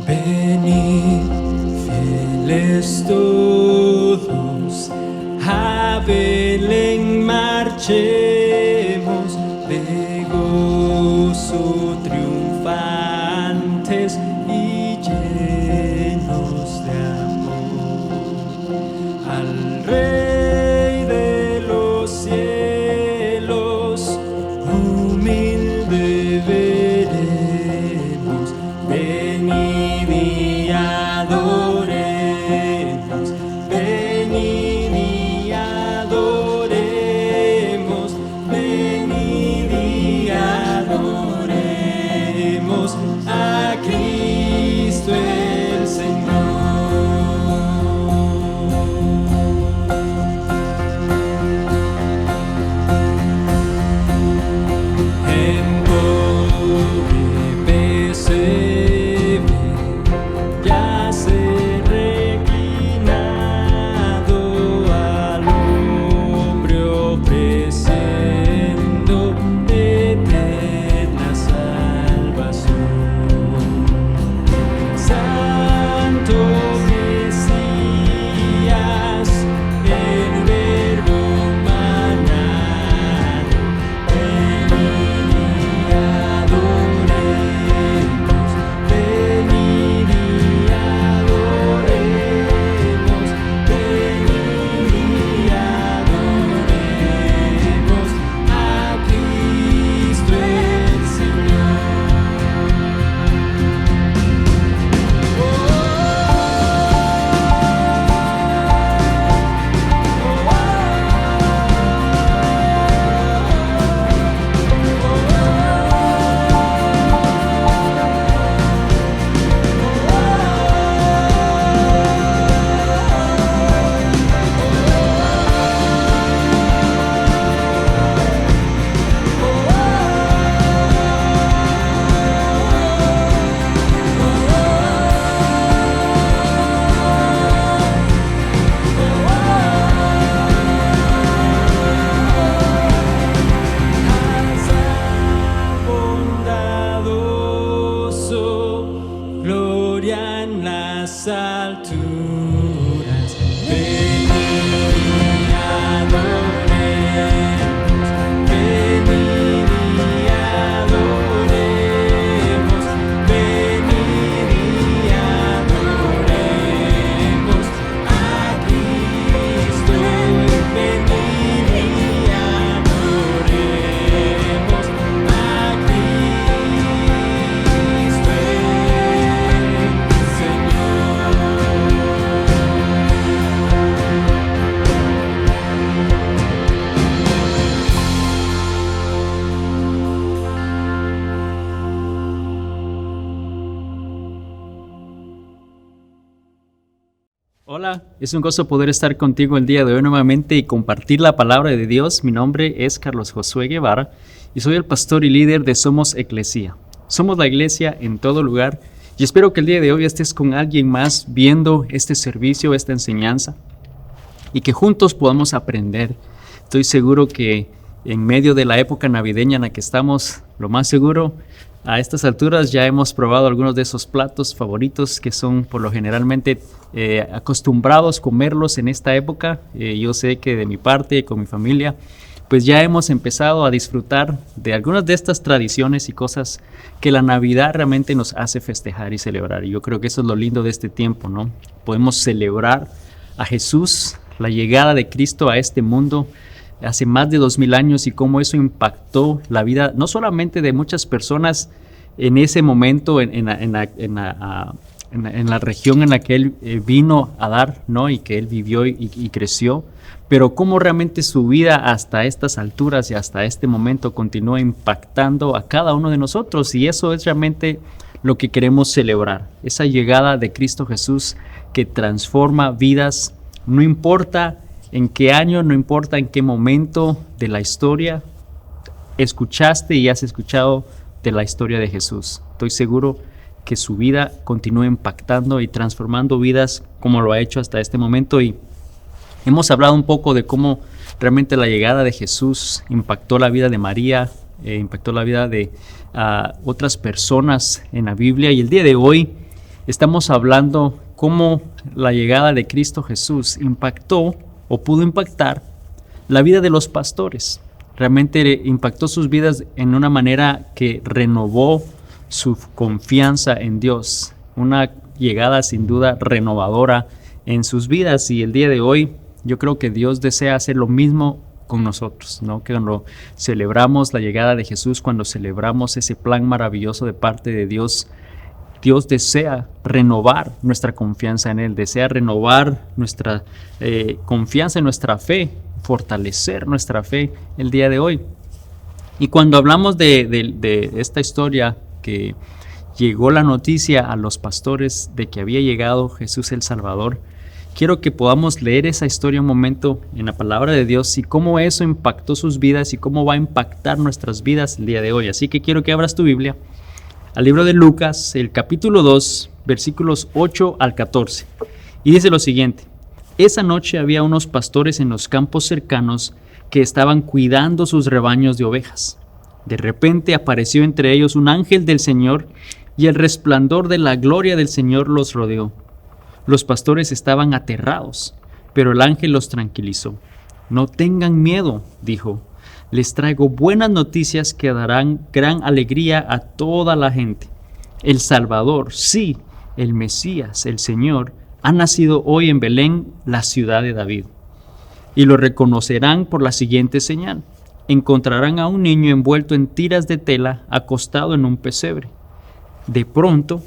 Venid, fieles todos, a Belén marchemos, de gozo triunfantes y llenos de amor. Al Rey de los cielos, humilde veremos. Venid y adoremos, venid y adoremos, venid y adoremos a Cristo el Señor. En pobre pesebre yace reclinado, al hombre ofreciendo eterna salvación. Santo Mesías, el Verbo manado, venid y adoremos, venid y adoremos, venid y adoremos a Cristo el Señor. Bondadoso, gloria en las alturas. Venid y adoremos, venid y adoremos, venid y Hola, es un gozo poder estar contigo el día de hoy nuevamente y compartir la palabra de Dios. Mi nombre es Carlos Josué Guevara y soy el pastor y líder de Somos Eclesia. Somos la iglesia en todo lugar y espero que el día de hoy estés con alguien más viendo este servicio, esta enseñanza y que juntos podamos aprender. Estoy seguro que en medio de la época navideña en la que estamos, lo más seguro, a estas alturas ya hemos probado algunos de esos platos favoritos que son por lo generalmente acostumbrados comerlos en esta época. Yo sé que de mi parte y con mi familia, pues ya hemos empezado a disfrutar de algunas de estas tradiciones y cosas que la Navidad realmente nos hace festejar y celebrar. Y yo creo que eso es lo lindo de este tiempo, ¿no? Podemos celebrar a Jesús, la llegada de Cristo a este mundo hace más de 2000 años y cómo eso impactó la vida no solamente de muchas personas en ese momento en la región en la que él vino a dar, ¿no? Y que él vivió y creció, pero cómo realmente su vida hasta estas alturas y hasta este momento continúa impactando a cada uno de nosotros, y eso es realmente lo que queremos celebrar, esa llegada de Cristo Jesús que transforma vidas. No importa en qué año, no importa en qué momento de la historia escuchaste y has escuchado de la historia de Jesús. Estoy seguro que su vida continúa impactando y transformando vidas como lo ha hecho hasta este momento. Y hemos hablado un poco de cómo realmente la llegada de Jesús impactó la vida de María, impactó la vida de otras personas en la Biblia. Y el día de hoy estamos hablando cómo la llegada de Cristo Jesús impactó o pudo impactar la vida de los pastores. Realmente impactó sus vidas en una manera que renovó su confianza en Dios. Una llegada sin duda renovadora en sus vidas, y el día de hoy yo creo que Dios desea hacer lo mismo con nosotros, ¿no? Que cuando celebramos la llegada de Jesús, cuando celebramos ese plan maravilloso de parte de Dios, Dios desea renovar nuestra confianza en Él, desea renovar nuestra confianza en nuestra fe, fortalecer nuestra fe el día de hoy. Y cuando hablamos de esta historia que llegó la noticia a los pastores de que había llegado Jesús el Salvador, quiero que podamos leer esa historia un momento en la palabra de Dios y cómo eso impactó sus vidas y cómo va a impactar nuestras vidas el día de hoy. Así que quiero que abras tu Biblia al libro de Lucas, el capítulo 2, versículos 8 al 14. Y dice lo siguiente: esa noche había unos pastores en los campos cercanos que estaban cuidando sus rebaños de ovejas. De repente apareció entre ellos un ángel del Señor, y el resplandor de la gloria del Señor los rodeó. Los pastores estaban aterrados, pero el ángel los tranquilizó. No tengan miedo, dijo. Les traigo buenas noticias que darán gran alegría a toda la gente. El Salvador, sí, el Mesías, el Señor, ha nacido hoy en Belén, la ciudad de David. Y lo reconocerán por la siguiente señal: encontrarán a un niño envuelto en tiras de tela, acostado en un pesebre. De pronto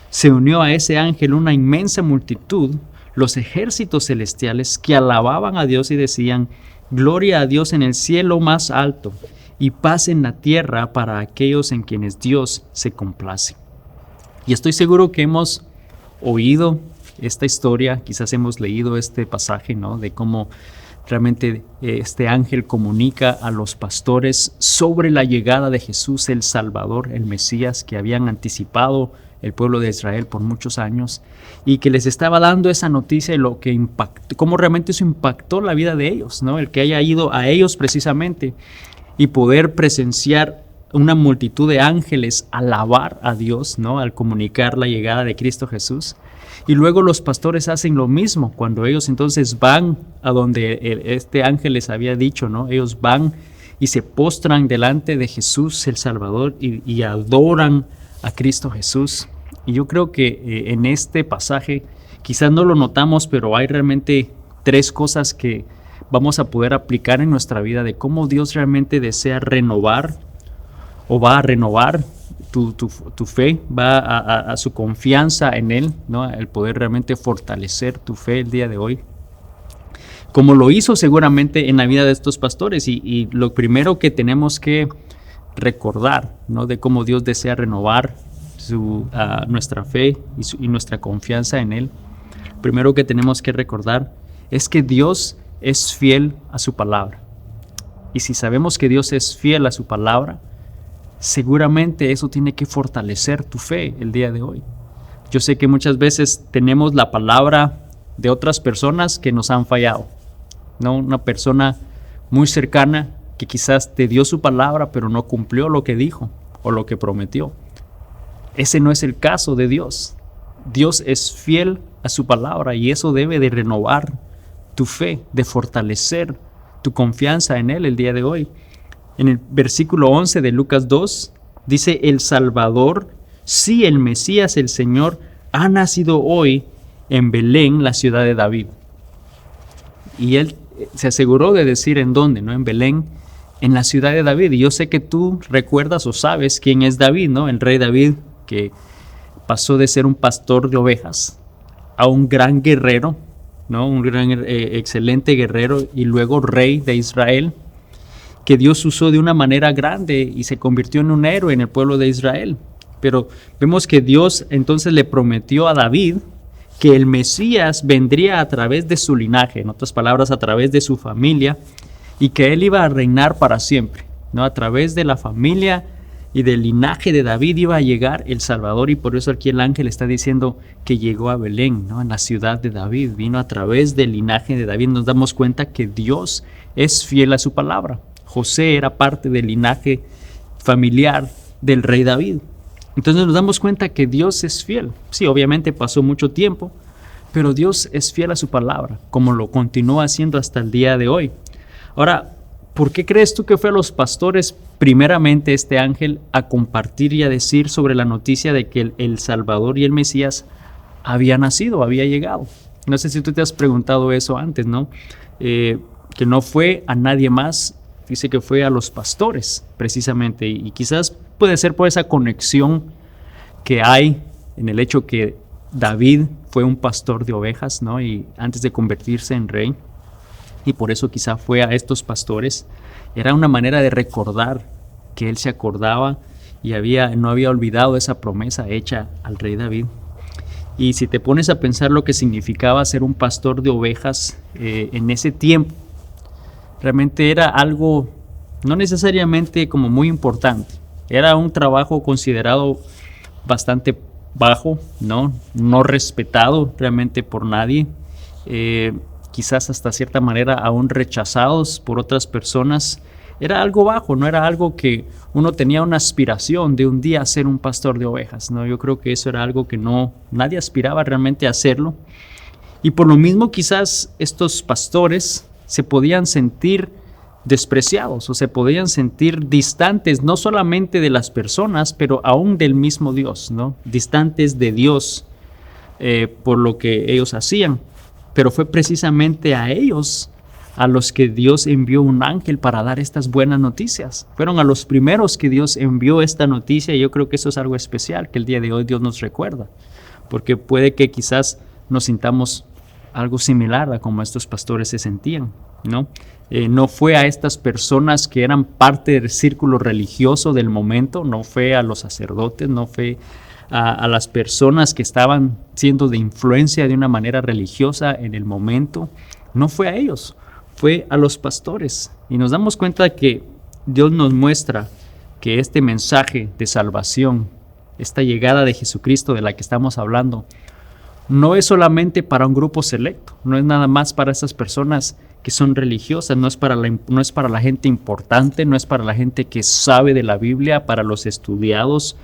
se unió a ese ángel una inmensa multitud, los ejércitos celestiales, que alababan a Dios y decían: gloria a Dios en el cielo más alto, y paz en la tierra para aquellos en quienes Dios se complace. Y estoy seguro que hemos oído esta historia, quizás hemos leído este pasaje, ¿no? De cómo realmente este ángel comunica a los pastores sobre la llegada de Jesús el Salvador, el Mesías, que habían anticipado el pueblo de Israel por muchos años, y que les estaba dando esa noticia de lo que impactó, cómo realmente eso impactó la vida de ellos, ¿no? El que haya ido a ellos precisamente y poder presenciar una multitud de ángeles alabar a Dios, ¿no? Al comunicar la llegada de Cristo Jesús. Y luego los pastores hacen lo mismo cuando ellos entonces van a donde este ángel les había dicho, ¿no? Ellos van y se postran delante de Jesús el Salvador y adoran a Cristo Jesús. Y yo creo que en este pasaje quizás no lo notamos, pero hay realmente tres cosas que vamos a poder aplicar en nuestra vida de cómo Dios realmente desea renovar o va a renovar tu fe, va a su confianza en Él, ¿no? El poder realmente fortalecer tu fe el día de hoy, como lo hizo seguramente en la vida de estos pastores. Y lo primero que tenemos que recordar, ¿no? De cómo Dios desea renovar nuestra fe y nuestra confianza en Él. primero que tenemos que recordar es que Dios es fiel a su palabra. Y si sabemos que Dios es fiel a su palabra, seguramente eso tiene que fortalecer tu fe el día de hoy. Yo sé que muchas veces tenemos la palabra de otras personas que nos han fallado, ¿no? Una persona muy cercana que quizás te dio su palabra, pero no cumplió lo que dijo o lo que prometió. Ese no es el caso de Dios. Dios es fiel a su palabra y eso debe de renovar tu fe, de fortalecer tu confianza en Él el día de hoy. En el versículo 11 de Lucas 2 dice: el Salvador, sí, el Mesías, el Señor, ha nacido hoy en Belén, la ciudad de David. Y él se aseguró de decir en dónde, ¿no? En Belén, en la ciudad de David. Y yo sé que tú recuerdas o sabes quién es David, ¿no? El rey David, que pasó de ser un pastor de ovejas a un gran guerrero, ¿no? Un gran, excelente guerrero y luego rey de Israel, que Dios usó de una manera grande y se convirtió en un héroe en el pueblo de Israel. Pero vemos que Dios entonces le prometió a David que el Mesías vendría a través de su linaje, en otras palabras, a través de su familia, y que él iba a reinar para siempre, ¿no? A través de la familia y del linaje de David iba a llegar el Salvador, y por eso aquí el ángel está diciendo que llegó a Belén, ¿no? En la ciudad de David, vino a través del linaje de David. Nos damos cuenta que Dios es fiel a su palabra. José era parte del linaje familiar del rey David. Entonces nos damos cuenta que Dios es fiel. Sí, obviamente pasó mucho tiempo, pero Dios es fiel a su palabra, como lo continúa haciendo hasta el día de hoy. Ahora, ¿por qué crees tú que fue a los pastores primeramente este ángel a compartir y a decir sobre la noticia de que el Salvador y el Mesías había nacido, había llegado? No sé si tú te has preguntado eso antes, ¿no? Que no fue a nadie más, dice que fue a los pastores precisamente, y quizás puede ser por esa conexión que hay en el hecho que David fue un pastor de ovejas, ¿no? Y antes de convertirse en rey, y por eso quizá fue a estos pastores. Era una manera de recordar que él se acordaba y no había olvidado esa promesa hecha al rey David. Y si te pones a pensar lo que significaba ser un pastor de ovejas en ese tiempo, realmente era algo no necesariamente como muy importante. Era un trabajo considerado bastante bajo, no respetado realmente por nadie. Quizás hasta cierta manera aún rechazados por otras personas. Era algo bajo, no era algo que uno tenía una aspiración de un día ser un pastor de ovejas, ¿no? Yo creo que eso era algo que nadie aspiraba realmente a hacerlo. Y por lo mismo quizás estos pastores se podían sentir despreciados o se podían sentir distantes, no solamente de las personas, pero aún del mismo Dios, ¿no? Distantes de Dios por lo que ellos hacían. Pero fue precisamente a ellos a los que Dios envió un ángel para dar estas buenas noticias. Fueron a los primeros que Dios envió esta noticia, y yo creo que eso es algo especial que el día de hoy Dios nos recuerda, porque puede que quizás nos sintamos algo similar a como estos pastores se sentían, ¿no? No fue a estas personas que eran parte del círculo religioso del momento, no fue a los sacerdotes, no fue a las personas que estaban siendo de influencia de una manera religiosa en el momento. No fue a ellos, fue a los pastores. Y nos damos cuenta que Dios nos muestra que este mensaje de salvación, esta llegada de Jesucristo de la que estamos hablando, no es solamente para un grupo selecto, no es nada más para esas personas que son religiosas, no es para la gente importante, no es para la gente que sabe de la Biblia, para los estudiados,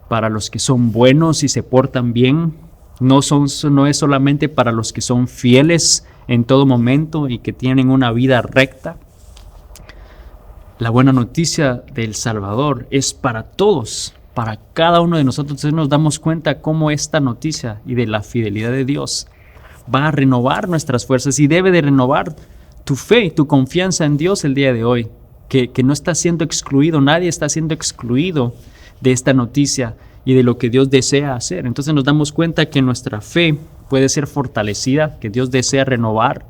para los que son buenos y se portan bien. No es solamente para los que son fieles en todo momento y que tienen una vida recta. La buena noticia del Salvador es para todos, para cada uno de nosotros. Entonces nos damos cuenta cómo esta noticia y de la fidelidad de Dios va a renovar nuestras fuerzas y debe de renovar tu fe, tu confianza en Dios el día de hoy, que no está siendo excluido, nadie está siendo excluido de esta noticia y de lo que Dios desea hacer. Entonces nos damos cuenta que nuestra fe puede ser fortalecida, que Dios desea renovar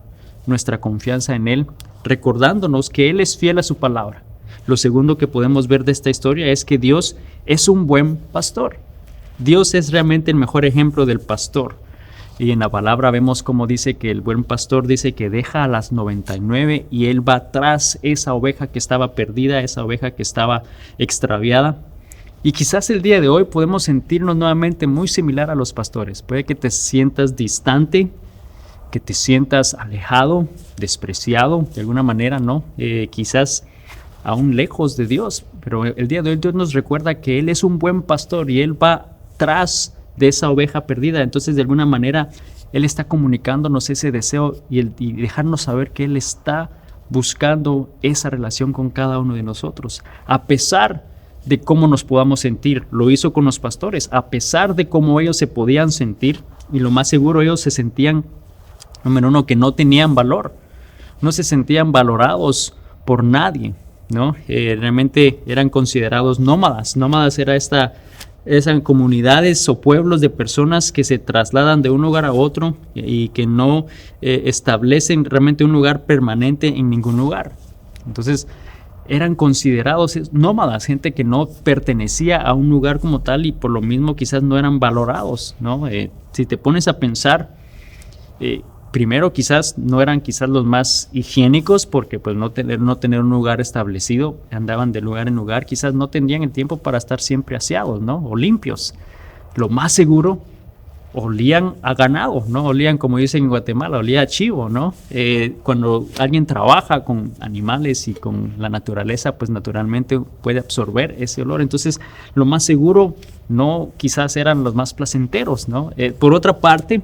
nuestra confianza en Él, recordándonos que Él es fiel a su palabra. Lo segundo que podemos ver de esta historia es que Dios es un buen pastor. Dios es realmente el mejor ejemplo del pastor Y en la palabra vemos como dice que el buen pastor dice que deja a las 99 y él va tras esa oveja que estaba perdida, esa oveja que estaba extraviada. Y quizás el día de hoy podemos sentirnos nuevamente muy similar a los pastores. Puede que te sientas distante, que te sientas alejado, despreciado de alguna manera, ¿no? Quizás aún lejos de Dios. Pero el día de hoy Dios nos recuerda que Él es un buen pastor y Él va tras de esa oveja perdida. Entonces, de alguna manera, Él está comunicándonos ese deseo y dejarnos saber que Él está buscando esa relación con cada uno de nosotros. A pesar de cómo nos podamos sentir, lo hizo con los pastores, a pesar de cómo ellos se podían sentir, y lo más seguro ellos se sentían, número uno, que no tenían valor, no se sentían valorados por nadie, ¿no? Realmente eran considerados nómadas. Nómadas era esas comunidades o pueblos de personas que se trasladan de un lugar a otro y que no establecen realmente un lugar permanente en ningún lugar. Entonces eran considerados nómadas, gente que no pertenecía a un lugar como tal y por lo mismo quizás no eran valorados, ¿no? Si te pones a pensar, primero quizás no eran quizás los más higiénicos porque pues no tener un lugar establecido, andaban de lugar en lugar, quizás no tendrían el tiempo para estar siempre aseados, ¿no? O limpios. Lo más seguro, olían a ganado, ¿no? Olían, como dicen en Guatemala, olía a chivo, ¿no? Cuando alguien trabaja con animales y con la naturaleza, pues naturalmente puede absorber ese olor. Entonces, lo más seguro, no quizás eran los más placenteros, ¿no? Por otra parte,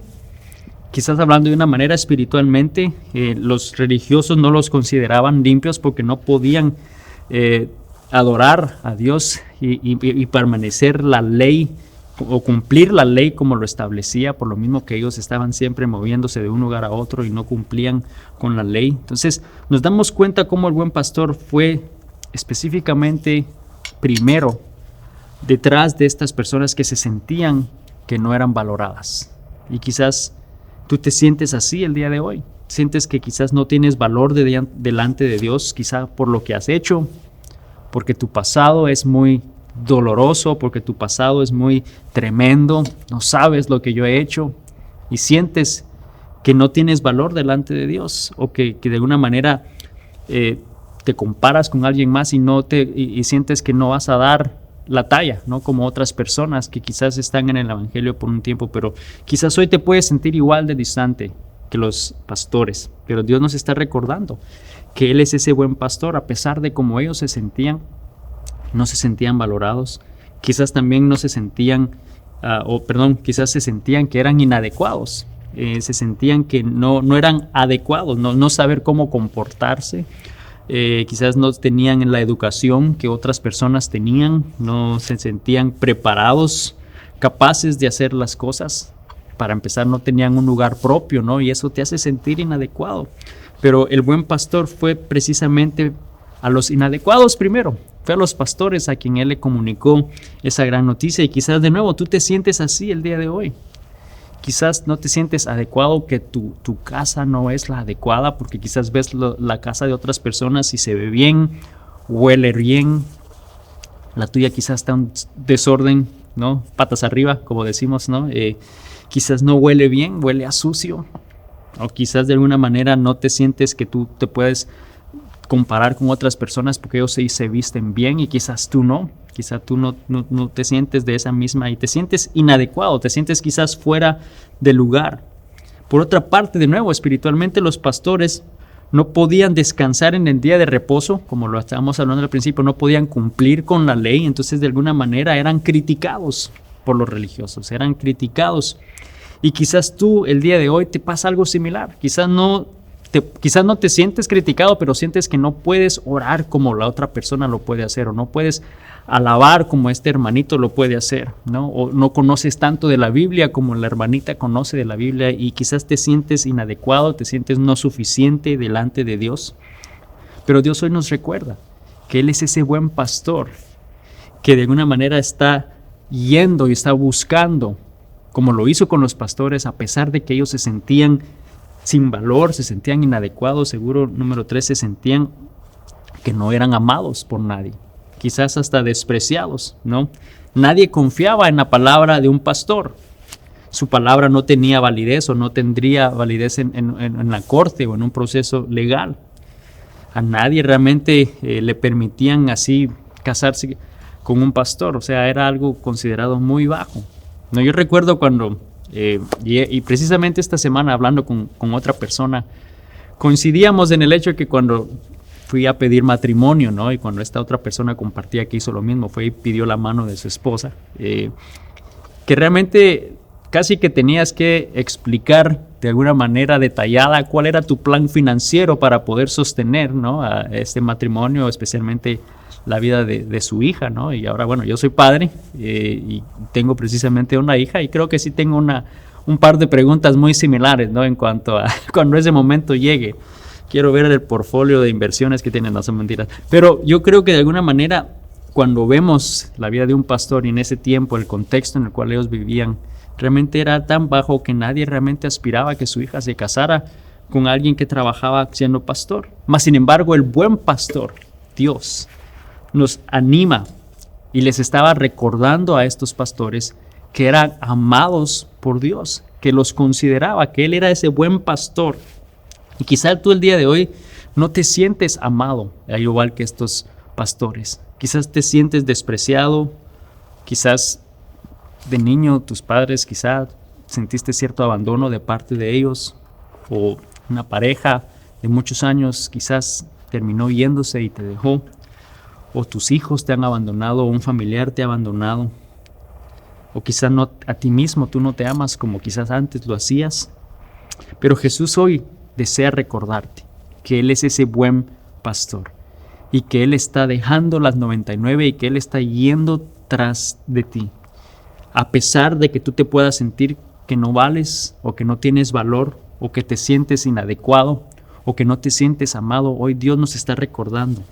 quizás hablando de una manera espiritualmente, los religiosos no los consideraban limpios porque no podían adorar a Dios y permanecer la ley o cumplir la ley como lo establecía, por lo mismo que ellos estaban siempre moviéndose de un lugar a otro y no cumplían con la ley. Entonces nos damos cuenta cómo el buen pastor fue específicamente primero detrás de estas personas que se sentían que no eran valoradas. Y quizás tú te sientes así el día de hoy, sientes que quizás no tienes valor delante de Dios, quizás por lo que has hecho, porque tu pasado es muy doloroso, porque tu pasado es muy tremendo, no sabes lo que yo he hecho y sientes que no tienes valor delante de Dios o que de alguna manera te comparas con alguien más y sientes que no vas a dar la talla, ¿no? Como otras personas que quizás están en el evangelio por un tiempo, pero quizás hoy te puedes sentir igual de distante que los pastores, pero Dios nos está recordando que Él es ese buen pastor, a pesar de cómo ellos se sentían, no se sentían valorados, quizás también no se sentían, quizás se sentían que eran inadecuados, se sentían que no eran adecuados, no saber cómo comportarse, quizás no tenían la educación que otras personas tenían, no se sentían preparados, capaces de hacer las cosas. Para empezar, no tenían un lugar propio, ¿no? Y eso te hace sentir inadecuado. Pero el buen pastor fue precisamente a los inadecuados primero. Fue a los pastores a quien Él le comunicó esa gran noticia. Y quizás de nuevo tú te sientes así el día de hoy. Quizás no te sientes adecuado, que tu casa no es la adecuada, porque quizás ves la casa de otras personas y se ve bien, huele bien. La tuya quizás está en desorden, ¿no? Patas arriba, como decimos, ¿no? Quizás no huele bien, huele a sucio. O quizás de alguna manera no te sientes que tú te puedes comparar con otras personas porque ellos se visten bien y quizás tú no. Quizás tú no te sientes de esa misma y te sientes inadecuado, te sientes quizás fuera de lugar. Por otra parte, de nuevo, espiritualmente los pastores no podían descansar en el día de reposo, como lo estábamos hablando al principio, no podían cumplir con la ley, entonces de alguna manera eran criticados por los religiosos, eran criticados. Y quizás tú el día de hoy te pasa algo similar, quizás no te sientes criticado, pero sientes que no puedes orar como la otra persona lo puede hacer, o no puedes alabar como este hermanito lo puede hacer, ¿no? O no conoces tanto de la Biblia como la hermanita conoce de la Biblia y quizás te sientes inadecuado, te sientes no suficiente delante de Dios. Pero Dios hoy nos recuerda que Él es ese buen pastor que de alguna manera está yendo y está buscando, como lo hizo con los pastores, a pesar de que ellos se sentían sin valor, se sentían inadecuados, seguro número 3, se sentían que no eran amados por nadie, quizás hasta despreciados, ¿no? Nadie confiaba en la palabra de un pastor. su palabra no tenía validez o no tendría validez en la corte o en un proceso legal. A nadie realmente le permitían así casarse con un pastor, o sea, era algo considerado muy bajo. No, yo recuerdo cuando, y precisamente esta semana hablando con otra persona, coincidíamos en el hecho de que cuando fui a pedir matrimonio, ¿no? Y cuando esta otra persona compartía que hizo lo mismo, fue y pidió la mano de su esposa, que realmente casi que tenías que explicar de alguna manera detallada cuál era tu plan financiero para poder sostener, ¿no? A este matrimonio, especialmente la vida de su hija, ¿no? Y ahora, bueno, yo soy padre y tengo precisamente una hija y creo que sí tengo un par de preguntas muy similares, ¿no? En cuanto a cuando ese momento llegue. Quiero ver el portfolio de inversiones que tienen, no son mentiras. Pero yo creo que de alguna manera, cuando vemos la vida de un pastor y en ese tiempo, el contexto en el cual ellos vivían, realmente era tan bajo que nadie realmente aspiraba a que su hija se casara con alguien que trabajaba siendo pastor. Mas, sin embargo, el buen pastor, Dios, nos anima y les estaba recordando a estos pastores que eran amados por Dios, que los consideraba, que Él era ese buen pastor. Y quizás tú el día de hoy no te sientes amado, al igual que estos pastores. Quizás te sientes despreciado, quizás de niño tus padres quizás sentiste cierto abandono de parte de ellos, o una pareja de muchos años quizás terminó yéndose y te dejó, o tus hijos te han abandonado, o un familiar te ha abandonado, o quizás no, a ti mismo tú no te amas como quizás antes lo hacías. Pero Jesús hoy desea recordarte que Él es ese buen pastor y que Él está dejando las 99 y que Él está yendo tras de ti. A pesar de que tú te puedas sentir que no vales o que no tienes valor o que te sientes inadecuado o que no te sientes amado, hoy Dios nos está recordando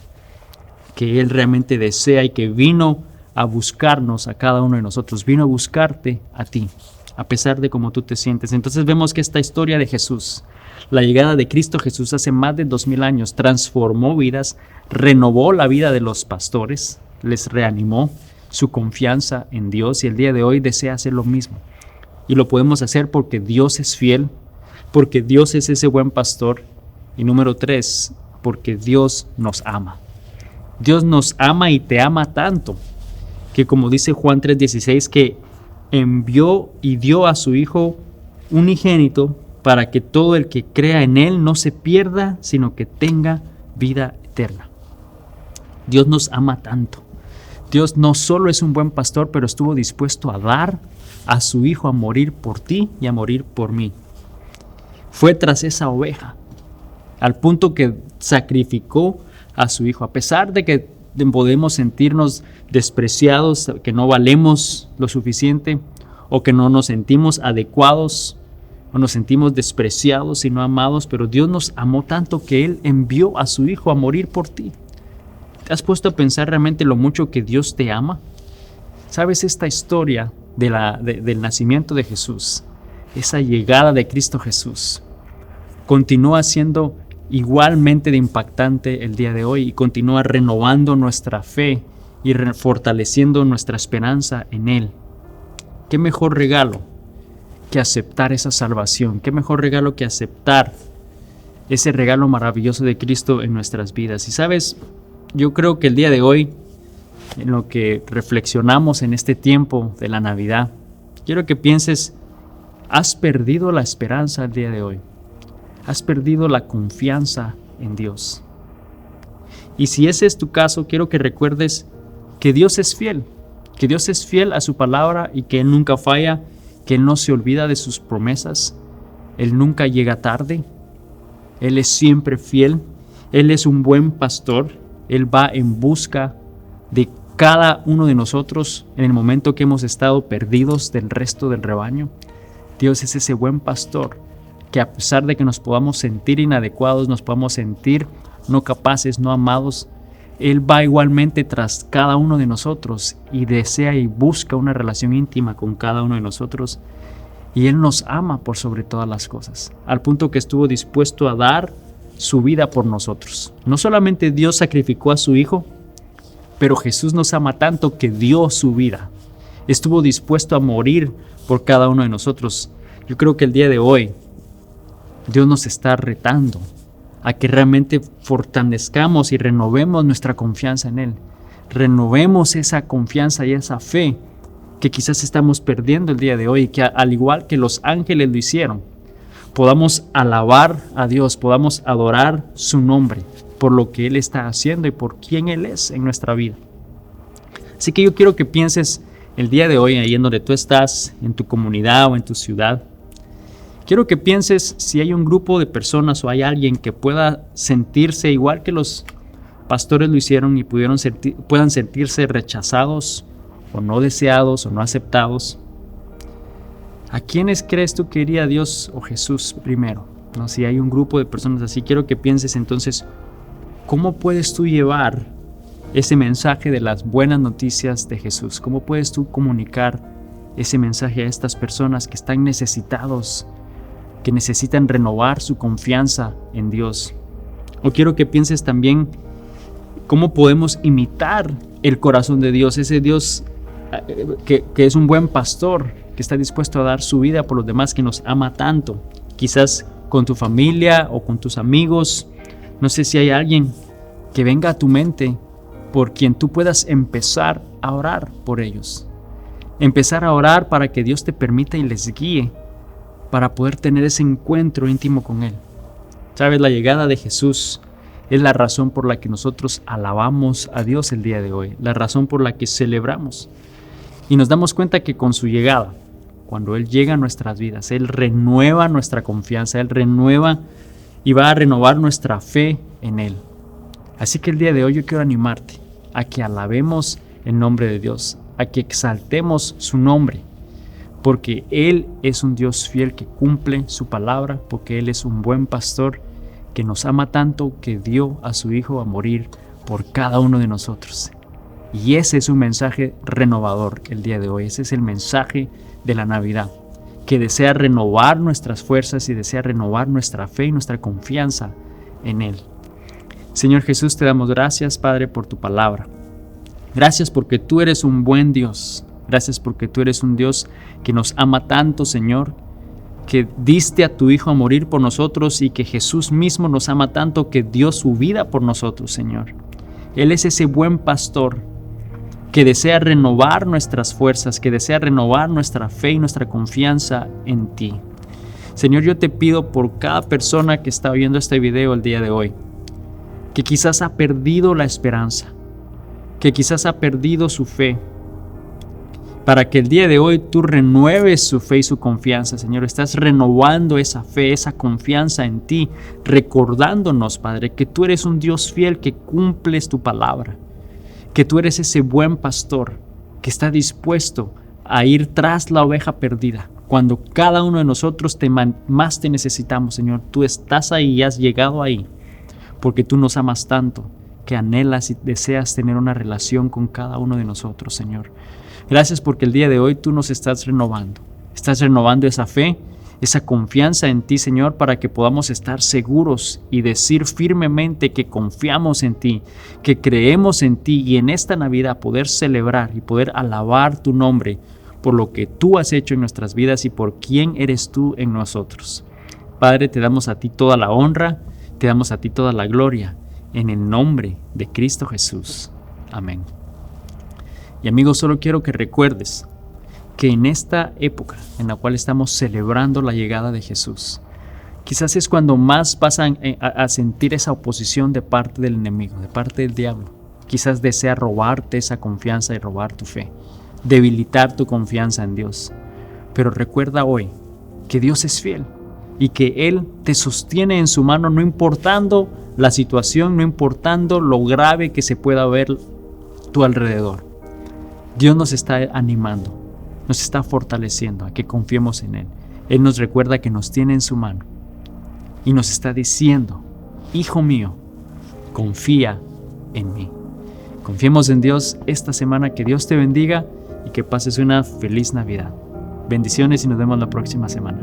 que Él realmente desea y que vino a buscarnos a cada uno de nosotros, vino a buscarte a ti, a pesar de cómo tú te sientes. Entonces vemos que esta historia de Jesús, la llegada de Cristo Jesús hace más de 2000 años, transformó vidas, renovó la vida de los pastores, les reanimó su confianza en Dios y el día de hoy desea hacer lo mismo. Y lo podemos hacer porque Dios es fiel, porque Dios es ese buen pastor y número 3, porque Dios nos ama. Dios nos ama y te ama tanto que, como dice Juan 3:16, que envió y dio a su Hijo unigénito para que todo el que crea en Él no se pierda, sino que tenga vida eterna. Dios nos ama tanto. Dios no solo es un buen pastor, pero estuvo dispuesto a dar a su Hijo a morir por ti y a morir por mí. Fue tras esa oveja, al punto que sacrificó a su Hijo. A pesar de que podemos sentirnos despreciados, que no valemos lo suficiente, o que no nos sentimos adecuados, o nos sentimos despreciados y no amados, pero Dios nos amó tanto que Él envió a su Hijo a morir por ti. ¿Te has puesto a pensar realmente lo mucho que Dios te ama? ¿Sabes esta historia del nacimiento de Jesús? Esa llegada de Cristo Jesús continúa siendo igualmente de impactante el día de hoy y continúa renovando nuestra fe y fortaleciendo nuestra esperanza en Él. ¿Qué mejor regalo que aceptar esa salvación? ¿Qué mejor regalo que aceptar ese regalo maravilloso de Cristo en nuestras vidas? Y sabes, yo creo que el día de hoy, en lo que reflexionamos en este tiempo de la Navidad, quiero que pienses, ¿has perdido la esperanza el día de hoy? ¿Has perdido la confianza en Dios? Y si ese es tu caso, quiero que recuerdes que Dios es fiel a su palabra y que Él nunca falla, que Él no se olvida de sus promesas, Él nunca llega tarde, Él es siempre fiel, Él es un buen pastor, Él va en busca de cada uno de nosotros en el momento que hemos estado perdidos del resto del rebaño. Dios es ese buen pastor que a pesar de que nos podamos sentir inadecuados, nos podamos sentir no capaces, no amados, Él va igualmente tras cada uno de nosotros y desea y busca una relación íntima con cada uno de nosotros. Y Él nos ama por sobre todas las cosas, al punto que estuvo dispuesto a dar su vida por nosotros. No solamente Dios sacrificó a su Hijo, pero Jesús nos ama tanto que dio su vida. estuvo dispuesto a morir por cada uno de nosotros. Yo creo que el día de hoy Dios nos está retando a que realmente fortalezcamos y renovemos nuestra confianza en Él. Renovemos esa confianza y esa fe que quizás estamos perdiendo el día de hoy, que al igual que los ángeles lo hicieron, podamos alabar a Dios, podamos adorar su nombre por lo que Él está haciendo y por quién Él es en nuestra vida. Así que yo quiero que pienses el día de hoy, ahí en donde tú estás, en tu comunidad o en tu ciudad, quiero que pienses si hay un grupo de personas o hay alguien que pueda sentirse igual que los pastores lo hicieron y puedan sentirse rechazados o no deseados o no aceptados. ¿A quiénes crees tú que iría Dios o Jesús primero? No, si hay un grupo de personas así, quiero que pienses entonces, ¿cómo puedes tú llevar ese mensaje de las buenas noticias de Jesús? ¿Cómo puedes tú comunicar ese mensaje a estas personas que están necesitados, que necesitan renovar su confianza en Dios? O quiero que pienses también cómo podemos imitar el corazón de Dios, ese Dios que es un buen pastor, que está dispuesto a dar su vida por los demás, que nos ama tanto. Quizás con tu familia o con tus amigos. No sé si hay alguien que venga a tu mente por quien tú puedas empezar a orar por ellos. Empezar a orar para que Dios te permita y les guíe para poder tener ese encuentro íntimo con Él. Sabes, la llegada de Jesús es la razón por la que nosotros alabamos a Dios el día de hoy, la razón por la que celebramos. Y nos damos cuenta que con su llegada, cuando Él llega a nuestras vidas, Él renueva nuestra confianza, Él renueva y va a renovar nuestra fe en Él. Así que el día de hoy yo quiero animarte a que alabemos el nombre de Dios, a que exaltemos su nombre, porque Él es un Dios fiel que cumple su palabra, porque Él es un buen pastor que nos ama tanto que dio a su Hijo a morir por cada uno de nosotros. Y ese es un mensaje renovador el día de hoy, ese es el mensaje de la Navidad, que desea renovar nuestras fuerzas y desea renovar nuestra fe y nuestra confianza en Él. Señor Jesús, te damos gracias, Padre, por tu palabra. Gracias porque tú eres un buen Dios. Gracias porque tú eres un Dios que nos ama tanto, Señor, que diste a tu Hijo a morir por nosotros y que Jesús mismo nos ama tanto que dio su vida por nosotros, Señor. Él es ese buen pastor que desea renovar nuestras fuerzas, que desea renovar nuestra fe y nuestra confianza en ti. Señor, yo te pido por cada persona que está viendo este video el día de hoy, que quizás ha perdido la esperanza, que quizás ha perdido su fe, para que el día de hoy tú renueves su fe y su confianza, Señor. Estás renovando esa fe, esa confianza en ti, recordándonos, Padre, que tú eres un Dios fiel que cumples tu palabra, que tú eres ese buen pastor que está dispuesto a ir tras la oveja perdida. Cuando cada uno de nosotros más te necesitamos, Señor, tú estás ahí y has llegado ahí, porque tú nos amas tanto que anhelas y deseas tener una relación con cada uno de nosotros, Señor. Gracias porque el día de hoy tú nos estás renovando esa fe, esa confianza en ti, Señor, para que podamos estar seguros y decir firmemente que confiamos en ti, que creemos en ti y en esta Navidad poder celebrar y poder alabar tu nombre por lo que tú has hecho en nuestras vidas y por quién eres tú en nosotros. Padre, te damos a ti toda la honra, te damos a ti toda la gloria, en el nombre de Cristo Jesús. Amén. Y amigos, solo quiero que recuerdes que en esta época en la cual estamos celebrando la llegada de Jesús, quizás es cuando más vas a sentir esa oposición de parte del enemigo, de parte del diablo. Quizás desea robarte esa confianza y robar tu fe, debilitar tu confianza en Dios. Pero recuerda hoy que Dios es fiel y que Él te sostiene en su mano, no importando la situación, no importando lo grave que se pueda ver a tu alrededor. Dios nos está animando, nos está fortaleciendo a que confiemos en Él. Él nos recuerda que nos tiene en su mano y nos está diciendo: hijo mío, confía en mí. Confiemos en Dios esta semana. Que Dios te bendiga y que pases una feliz Navidad. Bendiciones y nos vemos la próxima semana.